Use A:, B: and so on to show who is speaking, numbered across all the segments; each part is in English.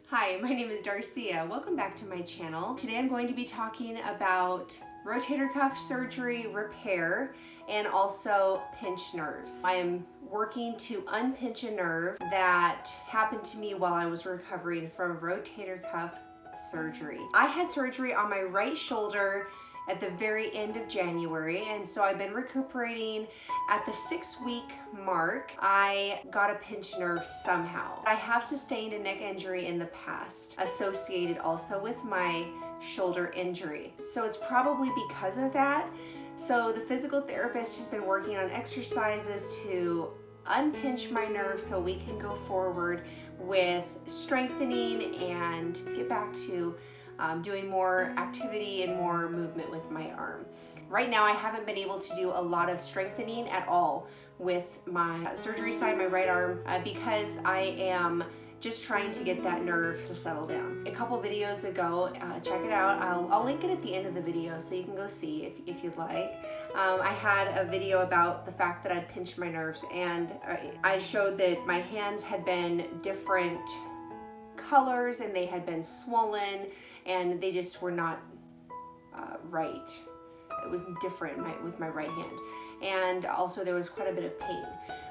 A: Hi, my name is Darcia. Welcome back to my channel. Today I'm going to be talking about rotator cuff surgery repair and also pinched nerves. I am working to unpinch a nerve that happened to me while I was recovering from rotator cuff surgery. I had surgery on my right shoulder at the very end of January, and so I've been recuperating. At the 6-week mark, I got a pinched nerve somehow. I have sustained a neck injury in the past, associated also with my shoulder injury. So it's probably because of that. So the physical therapist has been working on exercises to unpinch my nerve so we can go forward with strengthening and get back to doing more activity and more movement with my arm. Right now I haven't been able to do a lot of strengthening at all with my surgery side, my right arm, because I am just trying to get that nerve to settle down. A couple videos ago, check it out, I'll link it at the end of the video so you can go see if you'd like. I had a video about the fact that I'd pinched my nerves, and I showed that my hands had been different colors and they had been swollen and they just were not right. It was different with my right hand, and also there was quite a bit of pain.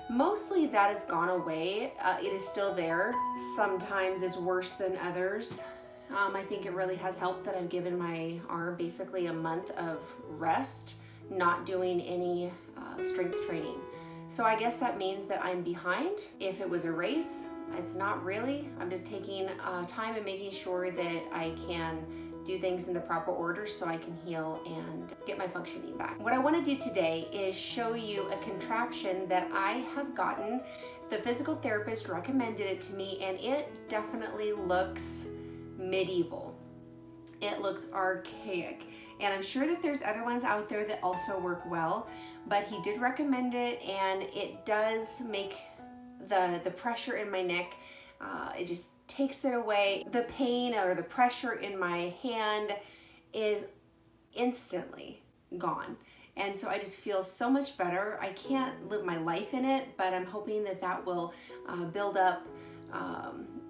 A: Mostly that has gone away. It is still there. Sometimes it's worse than others. I think it really has helped that I've given my arm basically a month of rest, not doing any strength training. So I guess that means that I'm behind. If it was a race, it's not really. I'm just taking time and making sure that I can do things in the proper order so I can heal and get my functioning back. What I want to do today is show you a contraption that I have gotten. The physical therapist recommended it to me, and it definitely looks medieval. It looks archaic, and I'm sure that there's other ones out there that also work well, but he did recommend it, and it does make the pressure in my neck, it just takes it away. The pain or the pressure in my hand is instantly gone. And so I just feel so much better. I can't live my life in it, but I'm hoping that that will build up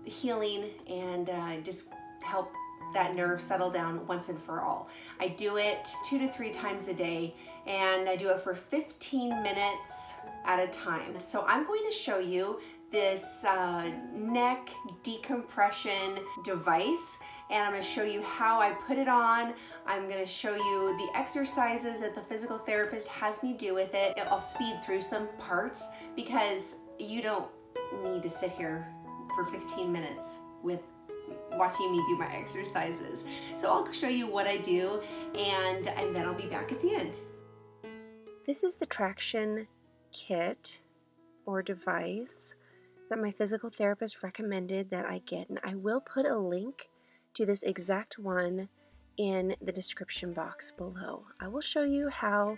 A: healing and just help that nerve settle down once and for all. I do it 2 to 3 times a day, and I do it for 15 minutes at a time. So I'm going to show you this neck decompression device, and I'm going to show you how I put it on. I'm going to show you the exercises that the physical therapist has me do with it. I'll speed through some parts because you don't need to sit here for 15 minutes with watching me do my exercises. So I'll show you what I do, and then I'll be back at the end. This is the traction kit or device that my physical therapist recommended that I get, and I will put a link to this exact one in the description box below. I will show you how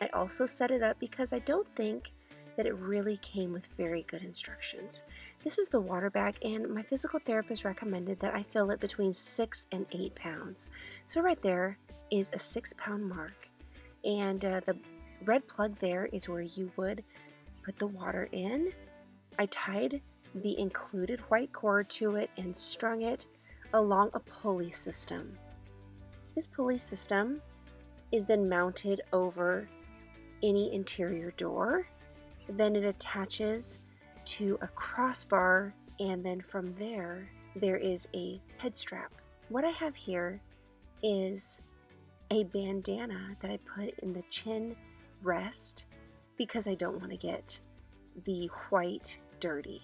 A: I also set it up because I don't think that it really came with very good instructions. This is the water bag, and my physical therapist recommended that I fill it between 6 and 8 pounds. So right there is a 6-pound mark, and the red plug there is where you would put the water in. I tied the included white cord to it and strung it along a pulley system. This pulley system is then mounted over any interior door. Then it attaches to a crossbar, and then from there is a head strap. What I have here is a bandana that I put in the chin rest because I don't want to get the white dirty.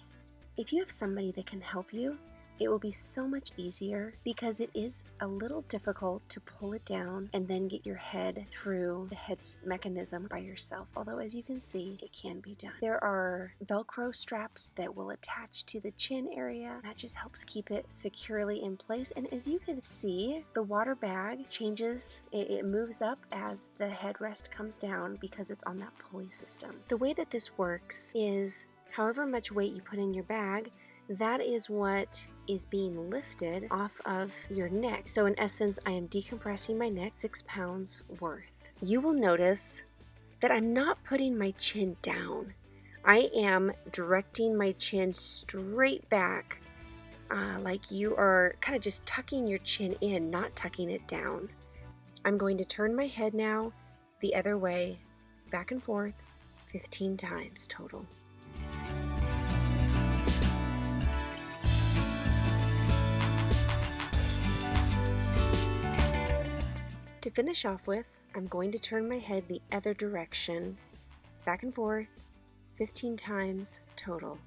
A: If you have somebody that can help you, it will be so much easier because it is a little difficult to pull it down and then get your head through the head mechanism by yourself, although as you can see, it can be done. There are Velcro straps that will attach to the chin area. That just helps keep it securely in place, and as you can see, the water bag changes, it moves up as the headrest comes down because it's on that pulley system. The way that this works is however much weight you put in your bag, that is what is being lifted off of your neck. So in essence, I am decompressing my neck 6 pounds worth. You will notice that I'm not putting my chin down. I am directing my chin straight back
B: like you are kind of just tucking your chin in, not tucking it down. I'm going to turn my head now the other way, back and forth, 15 times total. To finish off with, I'm going to turn my head the other direction, back and forth, 15 times total.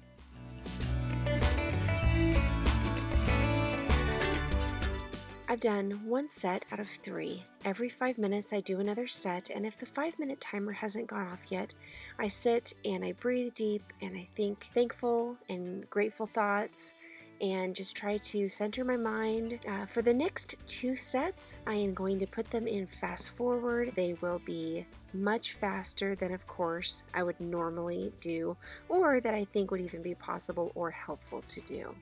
B: I've done one set out of 3. Every 5 minutes I do another set, and if the 5-minute timer hasn't gone off yet, I sit and I breathe deep and I think thankful and grateful thoughts and just try to center my mind. For the next 2 sets, I am going to put them in fast forward. They will be much faster than, of course, I would normally do, or that I think would even be possible or helpful to do.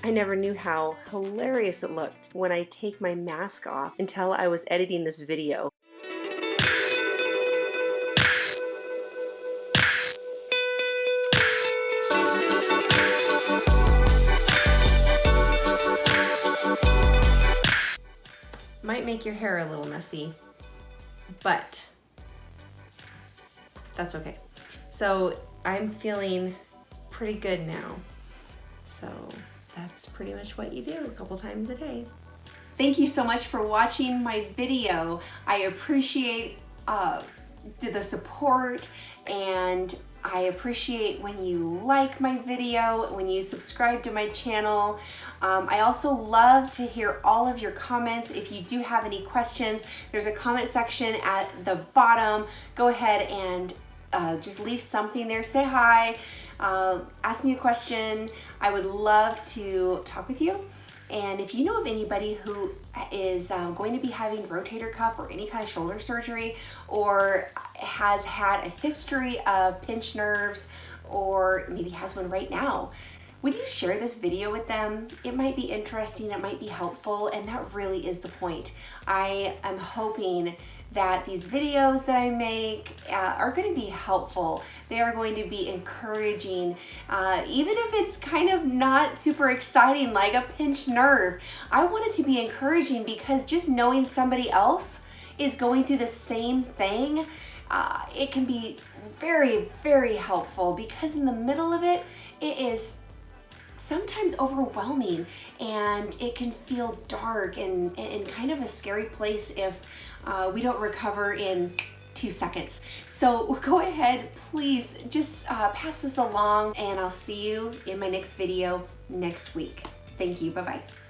B: I never knew how hilarious it looked when I take my mask off until I was editing this video.
A: Might make your hair a little messy, but that's okay. So I'm feeling pretty good now. So that's pretty much what you do a couple times a day. Thank you so much for watching my video. I appreciate the support, and I appreciate when you like my video, when you subscribe to my channel. I also love to hear all of your comments. If you do have any questions, there's a comment section at the bottom. Go ahead and just leave something there. Say hi, ask me a question. I would love to talk with you. And if you know of anybody who is going to be having rotator cuff or any kind of shoulder surgery, or has had a history of pinched nerves, or maybe has one right now, would you share this video with them? It might be interesting, it might be helpful, and that really is the point. I am hoping that these videos that I make are going to be helpful. They are going to be encouraging, even if it's kind of not super exciting like a pinched nerve. I want it to be encouraging because just knowing somebody else is going through the same thing, it can be very, very helpful, because in the middle of it, it is sometimes overwhelming, and it can feel dark and kind of a scary place if we don't recover in 2 seconds. So go ahead, please just pass this along, and I'll see you in my next video next week. Thank you. Bye-bye.